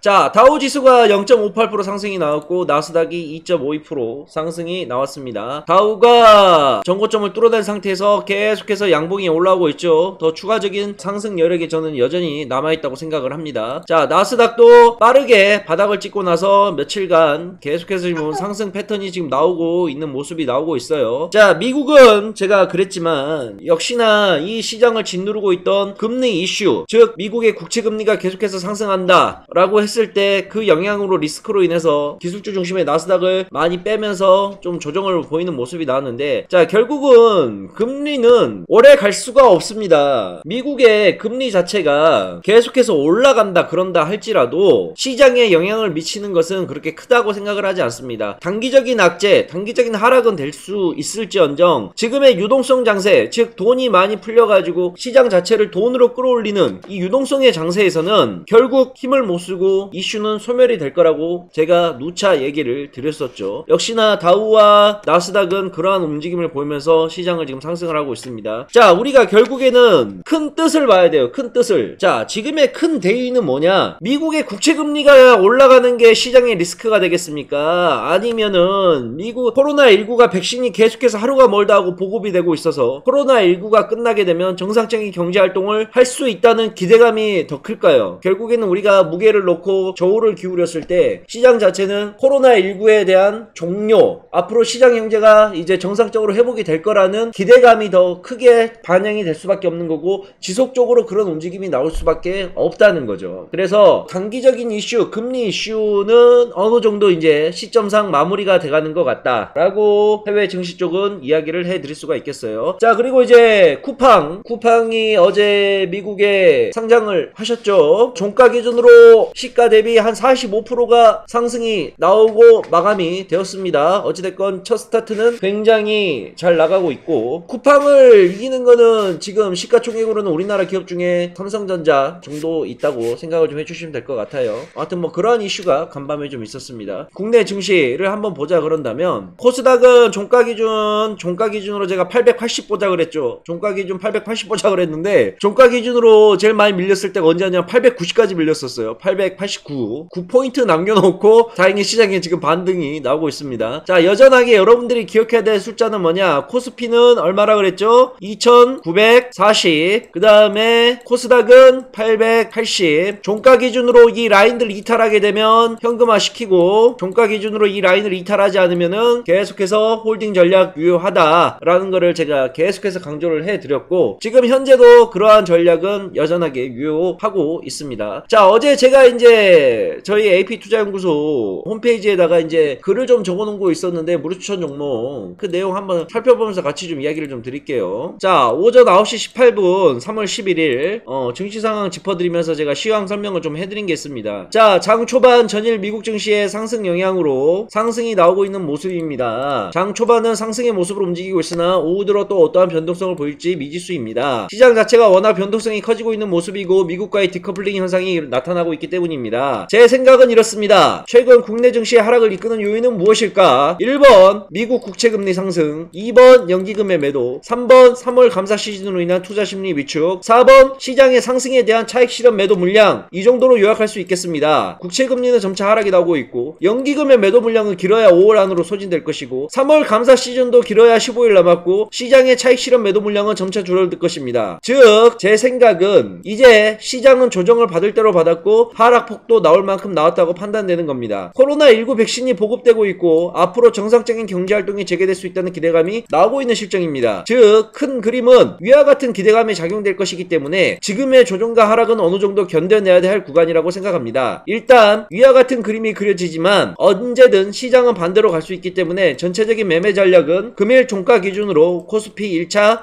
자, 다우지수가 0.58% 상승이 나왔고 나스닥이 2.52% 상승이 나왔습니다. 다우가 전고점을 뚫어낸 상태에서 계속해서 양봉이 올라오고 있죠. 더 추가적인 상승 여력이 저는 여전히 남아있다고 생각을 합니다. 자, 나스닥도 빠르게 바닥을 찍고 나서 며칠간 계속해서 지금 상승 패턴이 지금 나오고 있는 모습이 나오고 있어요. 자, 미국은 제가 그랬지만 역시나 이 시장을 짓누르고 있던 금리 이슈, 즉 미국의 국채금리가 계속해서 상승한다 라고 했을 때 그 영향으로 리스크로 인해서 기술주 중심의 나스닥을 많이 빼면서 좀 조정을 보이는 모습이 나왔는데, 자, 결국은 금리는 오래 갈 수가 없습니다. 미국의 금리 자체가 계속해서 올라간다 그런다 할지라도 시장에 영향을 미치는 것은 그렇게 크다고 생각을 하지 않습니다. 단기적인 악재, 단기적인 하락은 될 수 있을지언정 지금의 유동성 장세, 즉 돈이 많이 풀려가지고 시장 자체를 돈으로 끌어올리는 이 유동성의 장세에서는 결국 힘을 못 쓰고 이슈는 소멸이 될 거라고 제가 누차 얘기를 드렸었죠. 역시나 다우와 나스닥은 그러한 움직임을 보이면서 시장을 지금 상승을 하고 있습니다. 자, 우리가 결국에는 큰 뜻을 봐야 돼요. 큰 뜻을. 자, 지금의 큰 대의는 뭐냐? 미국의 국채금리가 올라가는 게 시장의 리스크가 되겠습니까? 아니면은 미국 코로나19가 백신이 계속해서 하루가 멀다 하고 보급이 되고 있어서 코로나19가 끝나게 되면 정상적인 경제활동을 할 수 있다는 기대감이 더 클까요? 결국에는 우리가 무게를 놓고 저울을 기울였을 때 시장 자체는 코로나19에 대한 종료, 앞으로 시장 경제가 이제 정상적으로 회복이 될 거라는 기대감이 더 크게 반영이 될 수밖에 없는 거고 지속적으로 그런 움직임이 나올 수밖에 없다는 거죠. 그래서 단기적인 이슈, 금리 이슈는 어느 정도 이제 시점상 마무리가 돼가는 것 같다라고 해외 증시 쪽은 이야기를 해드릴 수가 있겠어요. 자, 그리고 이제 쿠팡이 어제 미국에 상장을 하셨죠. 종가 기준으로 시가 대비 한 45%가 상승이 나오고 마감이 되었습니다. 어찌됐건 첫 스타트는 굉장히 잘 나가고 있고, 쿠팡을 이기는 거는 지금 시가총액으로는 우리나라 기업 중에 삼성전자 정도 있다고 생각을 좀 해주시면 될 것 같아요. 아무튼 뭐 그러한 이슈가 간밤에 좀 있었습니다. 국내 증시를 한번 보자 그런다면 코스닥은 종가 기준으로 제가 880 보자 그랬죠. 종가 기준 880 보자 그랬는데 종가 기준으로 제일 많이 밀렸을 때가 언제냐? 890까지 밀렸었어요. 889 9포인트 남겨놓고 다행히 시장에 지금 반등이 나오고 있습니다. 자, 여전하게 여러분들이 기억해야 될 숫자는 뭐냐? 코스피는 얼마라 그랬죠? 2940, 그 다음에 코스닥은 880. 종가 기준으로 이 라인들 이탈하게 되면 현금화 시키고, 종가 기준으로 이 라인을 이탈하지 않으면은 계속해서 홀딩 전략 유효하다라는 거를 제가 계속해서 강조를 해드렸고, 지금 현재도 그러한 전략은 여전하게 유효하고 있습니다. 자, 어제 제가 이제 저희 AP투자연구소 홈페이지에다가 이제 글을 좀 적어놓은 거 있었는데 무료추천 종목 그 내용 한번 살펴보면서 같이 좀 이야기를 좀 드릴게요. 자, 오전 9시 18분 3월 11일 증시 상황 짚어드리면서 제가 시황 설명을 좀 해드린 게 있습니다. 자, 장 초반 전일 미국 증시의 상승 영향으로 상승이 나오고 있는 모습입니다. 장 초반은 상승의 모습으로 움직이고 있으나 오후 들어 또 어떠한 변동성을 보일지 미지수입니다. 시장 자체가 워낙 변동성이 커지고 있는 모습이고 미국과의 디커플링 현상이 나타나고 있기 때문입니다. 제 생각은 이렇습니다. 최근 국내 증시의 하락을 이끄는 요인은 무엇일까? 1번 미국 국채금리 상승, 2번 연기금의 매도, 3번 3월 감사 시즌으로 인한 투자심리 위축, 4번 시장의 상승에 대한 차익 실현 매도 물량, 이 정도로 요약할 수 있겠습니다. 국채금리는 점차 하락이 나오고 있고 연기금의 매도 물량은 길어야 5월 안으로 소진될 것이고 3월 감사 시즌도 길어야 15일 남았고 시장의 차익 실현 매도 물량은 점차 줄어들 것입니다. 즉 제 생각은 이제 시장은 조정을 받을 대로 받았고 하락폭도 나올 만큼 나왔다고 판단되는 겁니다. 코로나19 백신이 보급되고 있고 앞으로 정상적인 경제활동이 재개될 수 있다는 기대감이 나오고 있는 실정입니다. 즉 큰 그림은 위와 같은 기대감이 작용될 것이기 때문에 지금의 조정과 하락은 어느 정도 견뎌내야 할 구간이라고 생각합니다. 일단 위와 같은 그림이 그려지지만 언제든 시장은 반대로 갈 수 있기 때문에 전체적인 매매 전략은 금일 종가 기준으로 코스피 1차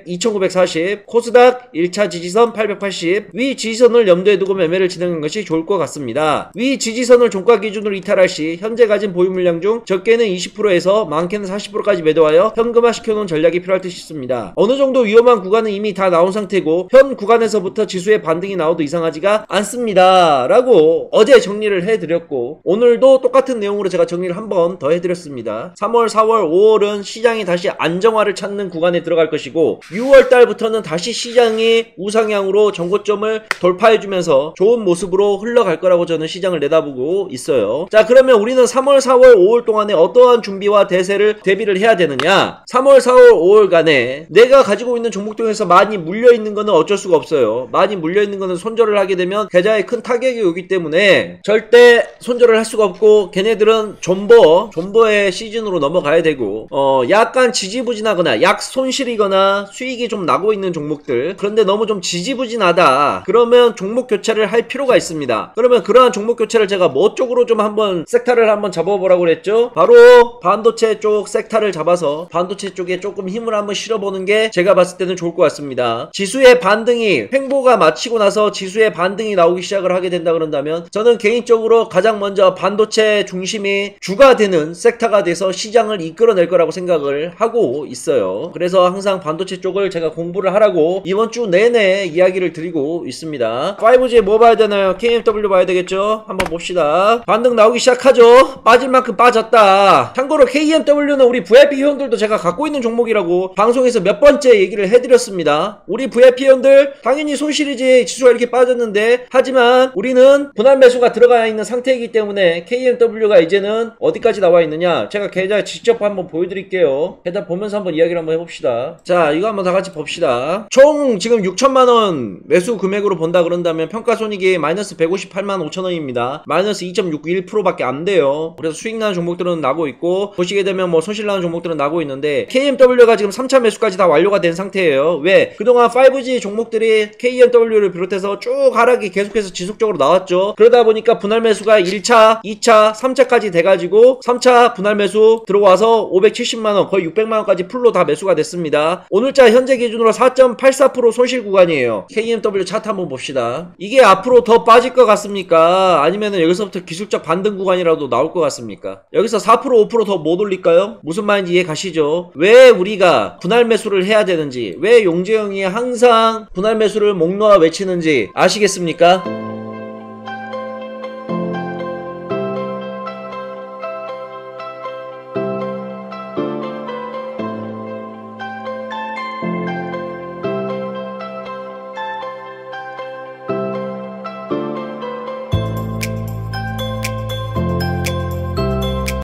2940, 코스닥 1차 지지선 880, 위 지지선을 염두에 두고 매매를 진행하는 것이 좋을 것 같습니다. 위 지지선을 종가 기준으로 이탈할 시 현재 가진 보유 물량 중 적게는 20%에서 많게는 40%까지 매도하여 현금화 시켜놓은 전략이 필요할 듯 싶습니다. 어느 정도 위험한 구간은 이미 다 나온 상태고 현 구간에서부터 지수의 반등이 나와도 이상하지가 않습니다 라고 어제 정리를 해드렸고, 오늘도 똑같은 내용으로 제가 정리를 한 번 더 해드렸습니다. 3월, 4월, 5월은 시장이 다시 안정화를 찾는 구간에 들어갈 것이고 6월 달부터는 다시 시장이 우상향으로 전고점을 돌파해주면서 좋은 모습으로 흘러갈 거라고 저는 시장을 내다보고 있어요. 자, 그러면 우리는 3월, 4월, 5월 동안에 어떠한 준비와 대비를 해야 되느냐? 3월, 4월, 5월간에 내가 가지고 있는 종목 중에서 많이 물려있는 거는 어쩔 수가 없어요. 많이 물려있는 거는 손절을 하게 되면 계좌에 큰 타격이 오기 때문에 절대 손절을 할 수가 없고, 걔네들은 존버의 시즌으로 넘어가야 되고, 약간 지지부진하거나 약 손실이거나 수익이 좀 나고 있는 종목들, 그런데 너무 좀 지지부진하다 그러면 종목 교체를 할 필요가 있습니다. 그러면 그러한 종목 교체를 제가 뭐 쪽으로 좀 한번 섹터를 한번 잡아보라고 그랬죠. 바로 반도체 쪽 섹터를 잡아서 반도체 쪽에 조금 힘을 한번 실어보는 게 제가 봤을 때는 좋을 것 같습니다. 지수의 반등이 횡보가 마치고 나서 지수의 반등이 나오기 시작을 하게 된다 그런다면, 저는 개인적으로 가장 먼저 반도체 중심이 주가 되는 섹터가 돼서 시장을 이끌어낼 거라고 생각을 하고 있어요. 그래서 항상 반도체 쪽을 제가 공부를 하라고 이번 주 내내 이야기를 드리고 있습니다. 5G 뭐 봐야 되나요? KMW 봐야 되겠죠? 한번 봅시다. 반등 나오기 시작하죠. 빠질 만큼 빠졌다. 참고로 KMW는 우리 VIP 회원들도 제가 갖고 있는 종목이라고 방송에서 몇 번째 얘기를 해드렸습니다. 우리 VIP 회원들 당연히 손실이지, 지수가 이렇게 빠졌는데. 하지만 우리는 분할 매수가 들어가 있는 상태이기 때문에 KMW가 이제는 어디까지 나와 있느냐, 제가 계좌 직접 한번 보여드릴게요. 계좌 보면서 한번 이야기를 한번 해봅시다. 자, 이거 한번 다 같이 봅시다. 총 지금 6천만원 매수 금액으로 본다 그런다면 평가손익이 마이너스 158만 5천원입니다. 마이너스 2.61%밖에 안 돼요. 그래서 수익 나는 종목들은 나고 있고, 보시게 되면 뭐 손실 나는 종목들은 나고 있는데, KMW가 지금 3차 매수까지 다 완료가 된 상태예요. 왜? 그동안 5G 종목들이 KMW를 비롯해서 쭉 하락이 계속해서 지속적으로 나왔죠. 그러다 보니까 분할 매수가 1차, 2차, 3차까지 돼가지고 3차 분할 매수 들어와서 570만원, 거의 600만원까지 풀로 다 매수가 됐습니다. 오늘자 현재 기준으로 4.84% 손실 구간이에요. KMW 차트 한번 봅시다. 이게 앞으로 더 빠질 것 같습니까? 아니면은 여기서부터 기술적 반등 구간이라도 나올 것 같습니까? 여기서 4% 5% 더 못 올릴까요? 무슨 말인지 이해 가시죠? 왜 우리가 분할 매수를 해야 되는지, 왜 용재영이 항상 분할 매수를 목 놓아 외치는지 아시겠습니까?